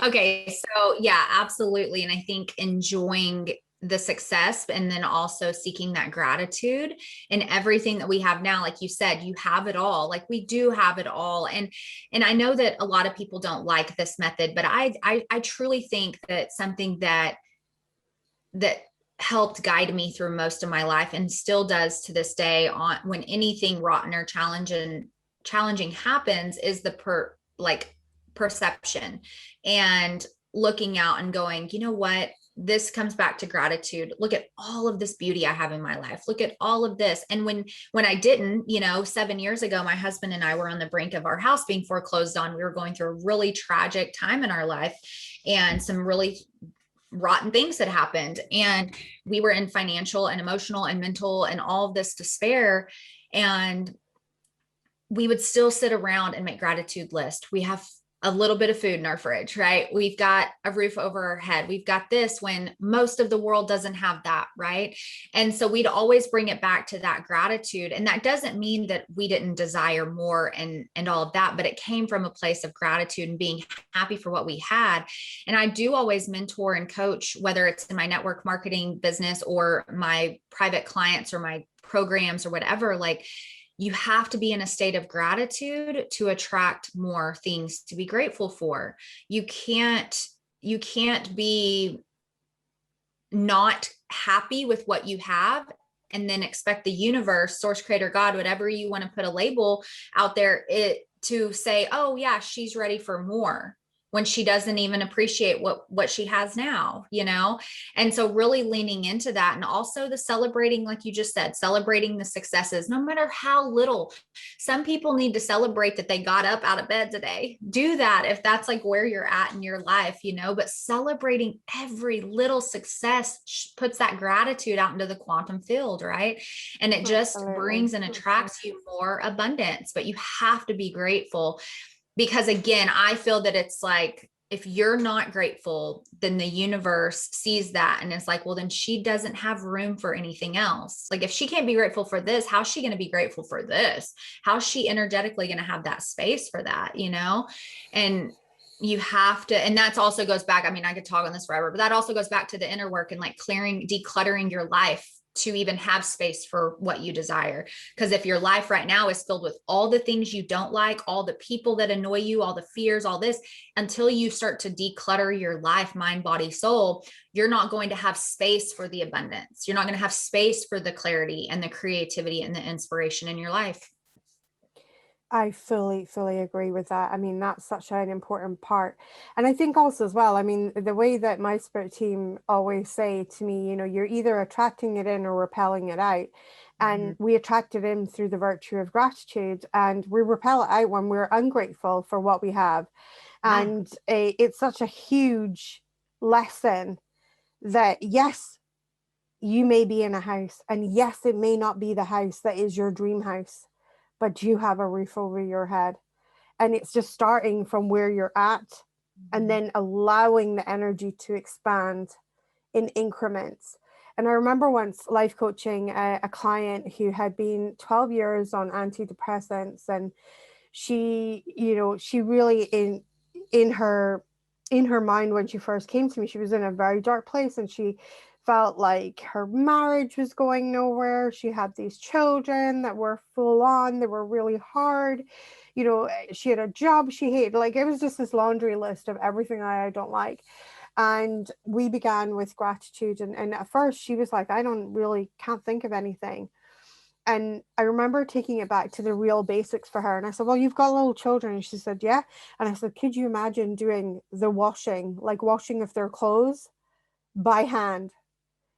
okay. So, yeah, absolutely. And I think enjoying the success and then also seeking that gratitude in everything that we have now. Like you said, you have it all. Like we do have it all. And I know that a lot of people don't like this method, but I truly think that something that helped guide me through most of my life and still does to this day on when anything rotten or challenging happens is like perception and looking out and going, you know what, this comes back to gratitude. Look at all of this beauty I have in my life. Look at all of this. And when I didn't, 7 years ago, my husband and I were on the brink of our house being foreclosed on. We were going through a really tragic time in our life and some really rotten things had happened, and we were in financial and emotional and mental and all of this despair. And we would still sit around and make gratitude list. We have a little bit of food in our fridge, right? We've got a roof over our head. We've got this when most of the world doesn't have that, right? And so we'd always bring it back to that gratitude. And that doesn't mean that we didn't desire more and all of that, but it came from a place of gratitude and being happy for what we had. And I do always mentor and coach, whether it's in my network marketing business or my private clients or my programs or whatever. Like, you have to be in a state of gratitude to attract more things to be grateful for. You can't be not happy with what you have and then expect the universe, source, creator, God, whatever you want to put a label out there, it to say, oh yeah, she's ready for more, when she doesn't even appreciate what she has now. And so really leaning into that, and also the celebrating, like you just said, celebrating the successes, no matter how little. Some people need to celebrate that they got up out of bed today. Do that if that's like where you're at in your life, but celebrating every little success puts that gratitude out into the quantum field, right? And it just Absolutely. brings and attracts you more abundance. But you have to be grateful, because again, I feel that it's like, if you're not grateful, then the universe sees that and it's like, well, then she doesn't have room for anything else. Like, if she can't be grateful for this, how's she going to be grateful for this? How's she energetically going to have that space for that? And you have to, and that's also goes back, I mean, I could talk on this forever, but that also goes back to the inner work and like decluttering your life to even have space for what you desire. Because if your life right now is filled with all the things you don't like, all the people that annoy you, all the fears, all this, until you start to declutter your life, mind, body, soul, you're not going to have space for the abundance. You're not going to have space for the clarity and the creativity and the inspiration in your life. I fully, fully agree with that. I mean, that's such an important part. And I think also as well, I mean, the way that my spirit team always say to me, you're either attracting it in or repelling it out. Mm-hmm. And we attract it in through the virtue of gratitude, and we repel it out when we're ungrateful for what we have. Yeah. And it's such a huge lesson that, yes, you may be in a house, and yes, it may not be the house that is your dream house, but you have a roof over your head. And it's just starting from where you're at and Mm-hmm. then allowing the energy to expand in increments. And I remember once life coaching a client who had been 12 years on antidepressants, and she really in her mind, when she first came to me, she was in a very dark place, and she felt like her marriage was going nowhere. She had these children that were full on, they were really hard. You know, she had a job she hated. Like, it was just this laundry list of everything I don't like. And we began with gratitude. And at first she was like, I don't really can't think of anything. And I remember taking it back to the real basics for her. And I said, well, you've got little children. And she said, yeah. And I said, could you imagine doing the washing, like washing of their clothes by hand?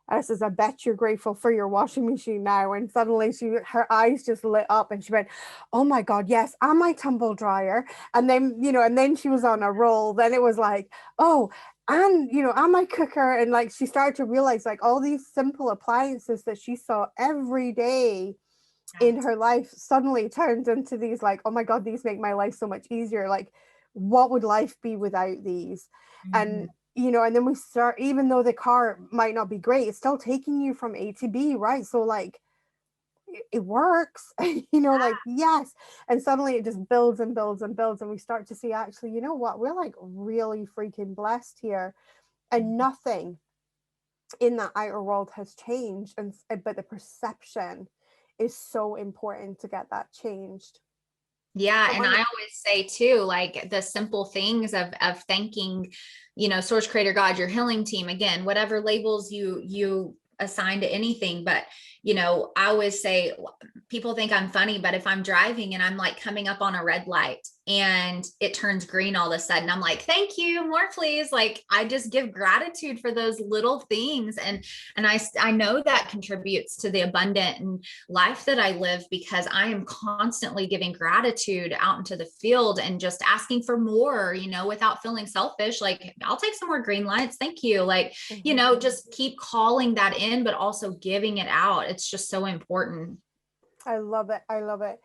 And I says, I bet you're grateful for your washing machine now. And suddenly her eyes just lit up and she went, oh my God, yes, and my tumble dryer. And then, you know, and then she was on a roll. Then it was like, oh, and, you know, and my cooker. And like, she started to realize like all these simple appliances that she saw every day in her life suddenly turned into these like, oh my God, these make my life so much easier. Like, what would life be without these? And you know, and then we start, even though the car might not be great, it's still taking you from A to B, right? So like it works, you know, like, yes. And suddenly it just builds and builds and builds, and we start to see, actually, you know what, we're like really freaking blessed here, and nothing in that outer world has changed. And but the perception is so important to get that changed. Yeah. But And I always say too, like the simple things of thanking, you know, source creator, God, your healing team, again, whatever labels you assign to anything. But, you know, I always say, people think I'm funny, but if I'm driving and I'm like coming up on a red light and it turns green all of a sudden, I'm like, thank you, more please. Like, I just give gratitude for those little things. And I know that contributes to the abundant life that I live, because I am constantly giving gratitude out into the field and just asking for more, you know, without feeling selfish. Like, I'll take some more green lights. Thank you. Like, you know, just keep calling that in, but also giving it out. It's just so important. I love it. I love it.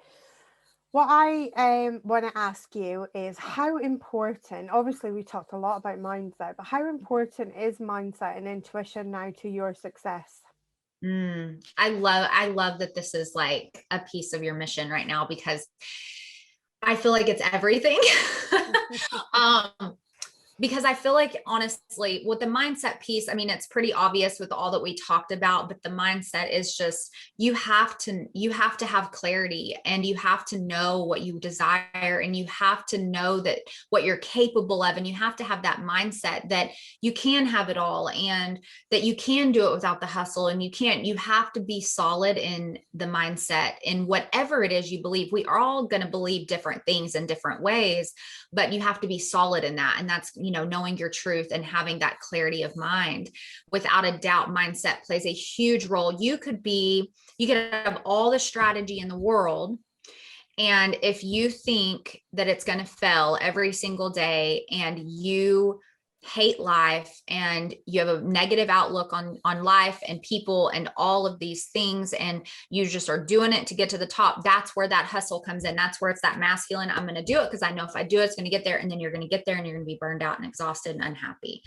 What I want to ask you is, how important, obviously we talked a lot about mindset, but how important is mindset and intuition now to your success? I love that this is like a piece of your mission right now, because I feel like it's everything. um, because I feel like, honestly, with the mindset piece, I mean, it's pretty obvious with all that we talked about, but the mindset is just, you have to have clarity, and you have to know what you desire, and you have to know that what you're capable of, and you have to have that mindset that you can have it all, and that you can do it without the hustle, and you have to be solid in the mindset in whatever it is you believe. We are all going to believe different things in different ways, but you have to be solid in that. And that's, you know, knowing your truth and having that clarity of mind. Without a doubt, mindset plays a huge role. You could have all the strategy in the world, and if you think that it's going to fail every single day, and you hate life, and you have a negative outlook on life and people and all of these things, and you just are doing it to get to the top, that's where that hustle comes in. That's where it's that masculine, I'm going to do it because I know if I do it, it's going to get there. And then you're going to get there and you're going to be burned out and exhausted and unhappy.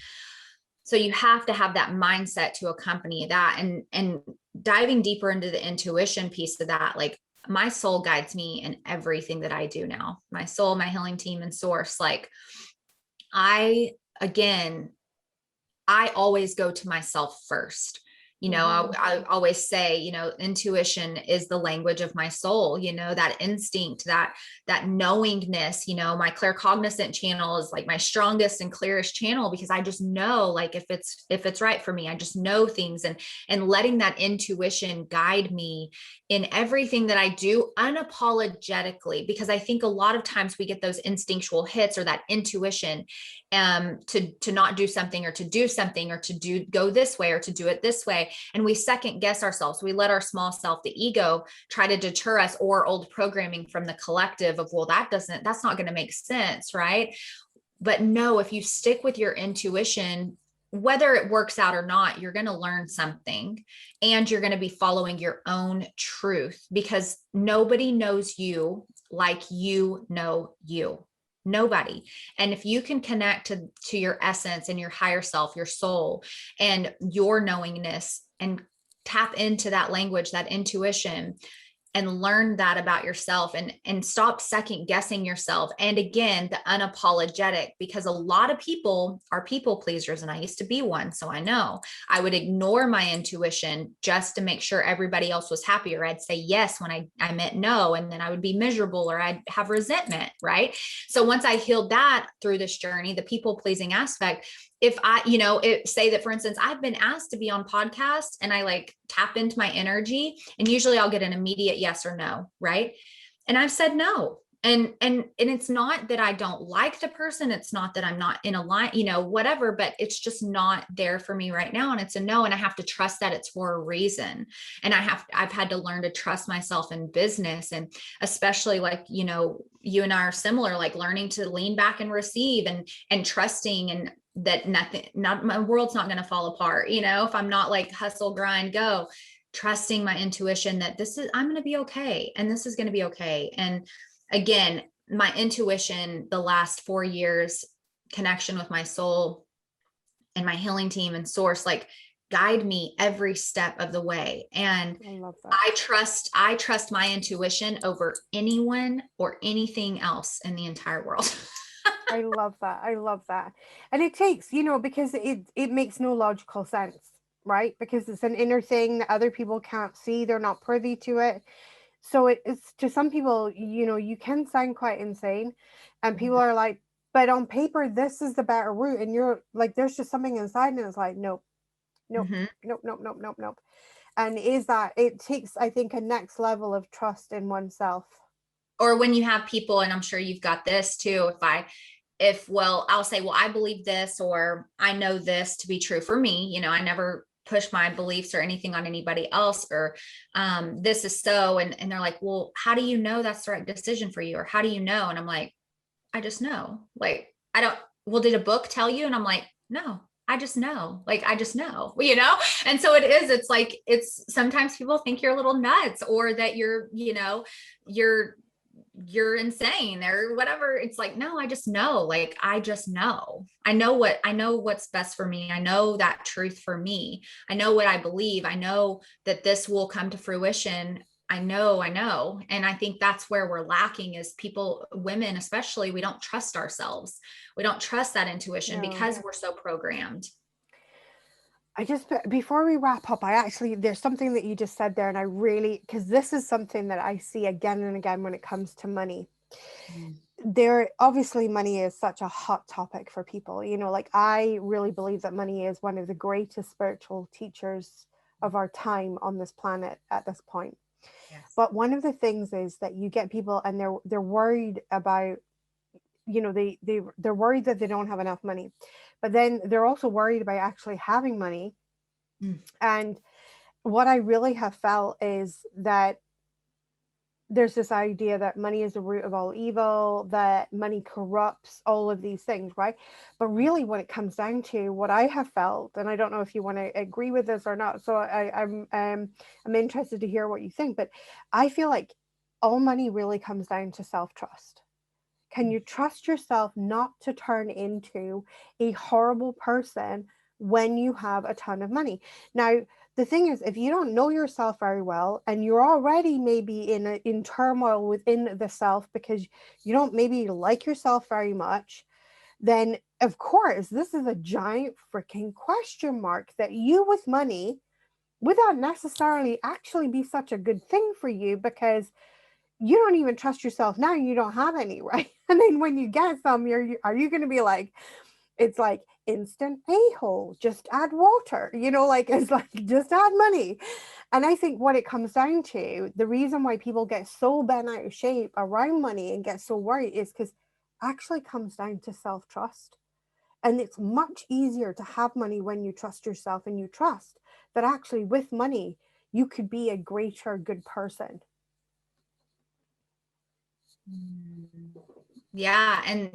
So you have to have that mindset to accompany that. And diving deeper into the intuition piece of that, like, my soul guides me in everything that I do now. My soul, my healing team, and source. Like, again, I always go to myself first. You know, I always say, you know, intuition is the language of my soul, you know, that instinct, that knowingness. You know, my claircognizant channel is like my strongest and clearest channel, because I just know, like, if it's right for me, I just know things, and letting that intuition guide me in everything that I do unapologetically, because I think a lot of times we get those instinctual hits, or that intuition, to not do something, or to do something, or to go this way, or to do it this way. And we second guess ourselves. We let our small self, the ego, try to deter us, or old programming from the collective of, well, that's not going to make sense. Right. But no, if you stick with your intuition, whether it works out or not, you're going to learn something, and you're going to be following your own truth, because nobody knows you like you know you. Nobody. And if you can connect to your essence and your higher self, your soul, and your knowingness, and tap into that language, that intuition, and learn that about yourself, and stop second guessing yourself. And again, the unapologetic, because a lot of people are people pleasers. And I used to be one. So I know I would ignore my intuition just to make sure everybody else was happy, or I'd say yes when I meant no. And then I would be miserable, or I'd have resentment. Right. So once I healed that through this journey, the people pleasing aspect, if I, say that, for instance, I've been asked to be on podcasts and I like tap into my energy, and usually I'll get an immediate yes or no. Right. And I've said no. And it's not that I don't like the person. It's not that I'm not in a line, whatever, but it's just not there for me right now. And it's a no. And I have to trust that it's for a reason. And I've had to learn to trust myself in business. And especially like, you and I are similar, like learning to lean back and receive, and trusting, and that my world's not going to fall apart. If I'm not like hustle, grind, go, trusting my intuition that I'm going to be okay. And this is going to be okay. And again, my intuition, the last 4 years, connection with my soul and my healing team and source, like guide me every step of the way. And I love that. I trust my intuition over anyone or anything else in the entire world. I love that. I love that. And it takes, because it makes no logical sense, right? Because it's an inner thing that other people can't see. They're not privy to it. So it's, to some people, you can sound quite insane, and people are like, but on paper, this is the better route. And you're like, there's just something inside, and it's like, nope, nope, nope, nope, nope, nope, nope. And it takes, I think, a next level of trust in oneself. Or when you have people, and I'm sure you've got this too, I'll say, well, I believe this, or I know this to be true for me. I never push my beliefs or anything on anybody else, or this is so, and they're like, well, how do you know that's the right decision for you? Or how do you know? And I'm like, I just know. Like, well, did a book tell you? And I'm like, no, I just know. Like, I just know, And so it's like, sometimes people think you're a little nuts, or that you're insane or whatever. It's like, no, I just know. Like, I just know. I know what's best for me. I know that truth for me. I know what I believe. I know that this will come to fruition. I know. And I think that's where we're lacking, is people, women especially, we don't trust ourselves. We don't trust that intuition because we're so programmed. Before we wrap up, there's something that you just said there, and I really, because this is something that I see again and again when it comes to money. Obviously money is such a hot topic for people, like I really believe that money is one of the greatest spiritual teachers of our time on this planet at this point. Yes. But one of the things is that you get people, and they're worried about, they're worried that they don't have enough money, but then they're also worried about actually having money. And what I really have felt is that there's this idea that money is the root of all evil, that money corrupts, all of these things, right? But really, when it comes down to what I have felt, and I don't know if you want to agree with this or not, so I'm interested to hear what you think, but I feel like all money really comes down to self-trust. Can you trust yourself not to turn into a horrible person when you have a ton of money? Now, the thing is, if you don't know yourself very well, and you're already maybe in turmoil within the self because you don't maybe like yourself very much, then of course, this is a giant freaking question mark that you with money would not necessarily actually be such a good thing for you, because you don't even trust yourself now. You don't have any, right? And then when you get some, are you going to be like, it's like instant a-hole, just add water, it's like, just add money. And I think what it comes down to, the reason why people get so bent out of shape around money and get so worried, is because actually comes down to self-trust. And it's much easier to have money when you trust yourself, and you trust that actually with money, you could be a greater good person. Yeah. And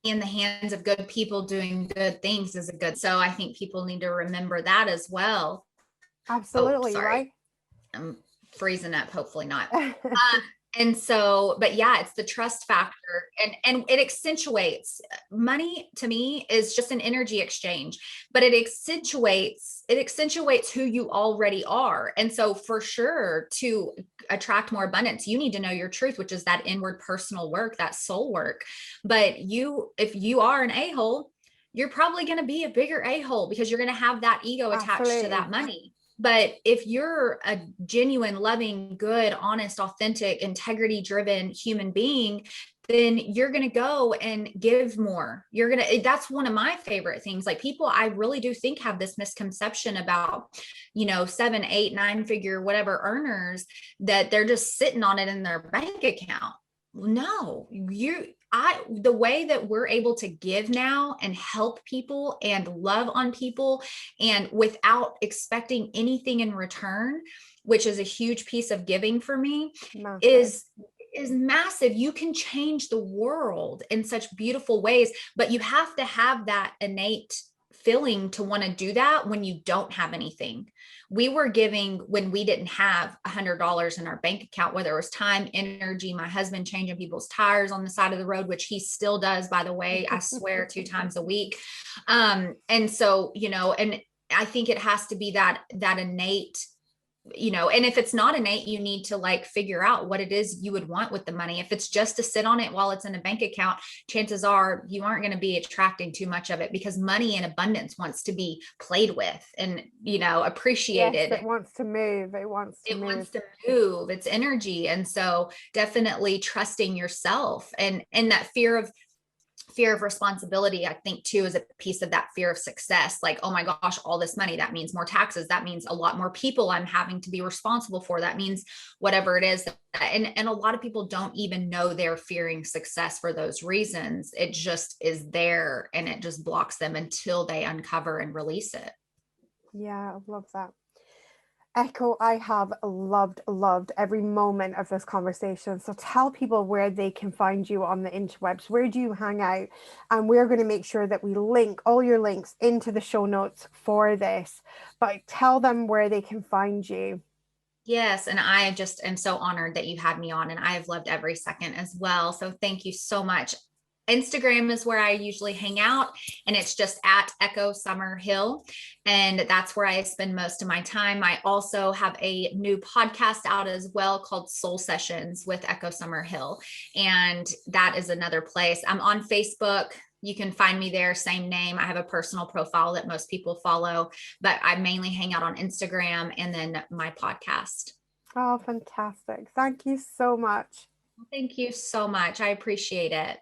in the hands of good people doing good things is a good. So I think people need to remember that as well. Absolutely. Sorry. Right. I'm freezing up. Hopefully not. And so, but yeah, it's the trust factor, and it accentuates. Money to me is just an energy exchange, but it accentuates who you already are. And so for sure, to attract more abundance, you need to know your truth, which is that inward personal work, that soul work. But if you are an a-hole, you're probably going to be a bigger a-hole because you're going to have that ego attached to Absolutely. that money. But if you're a genuine, loving, good, honest, authentic, integrity driven human being, then you're going to go and give more. That's one of my favorite things. Like, people, I really do think, have this misconception about, 7, 8, 9 figure, whatever earners, that they're just sitting on it in their bank account. No, the way that we're able to give now and help people and love on people, and without expecting anything in return, which is a huge piece of giving for me, Massive. is massive. You can change the world in such beautiful ways, but you have to have that innate feeling to want to do that when you don't have anything. We were giving when we didn't have $100 in our bank account, whether it was time, energy, my husband changing people's tires on the side of the road, which he still does, by the way, I swear, 2 times a week. And so, and I think it has to be that innate, and if it's not innate, you need to like figure out what it is you would want with the money. If it's just to sit on it while it's in a bank account, chances are you aren't going to be attracting too much of it, because money in abundance wants to be played with and, appreciated. Yes, it wants to move. It wants to move. It's energy. And so definitely trusting yourself, and that fear of responsibility, I think too, is a piece of that fear of success. Like, oh my gosh, all this money, that means more taxes. That means a lot more people I'm having to be responsible for. That means whatever it is. And a lot of people don't even know they're fearing success for those reasons. It just is there, and it just blocks them until they uncover and release it. Yeah, I love that. Echo, I have loved every moment of this conversation. So tell people where they can find you on the interwebs. Where do you hang out? And we're going to make sure that we link all your links into the show notes for this. But tell them where they can find you. Yes. And I just am so honored that you had me on, and I have loved every second as well. So thank you so much. Instagram is where I usually hang out, and it's just at Echo Summer Hill. And that's where I spend most of my time. I also have a new podcast out as well called Soul Sessions with Echo Summer Hill. And that is another place. I'm on Facebook. You can find me there, same name. I have a personal profile that most people follow, but I mainly hang out on Instagram and then my podcast. Oh, fantastic. Thank you so much. Thank you so much. I appreciate it.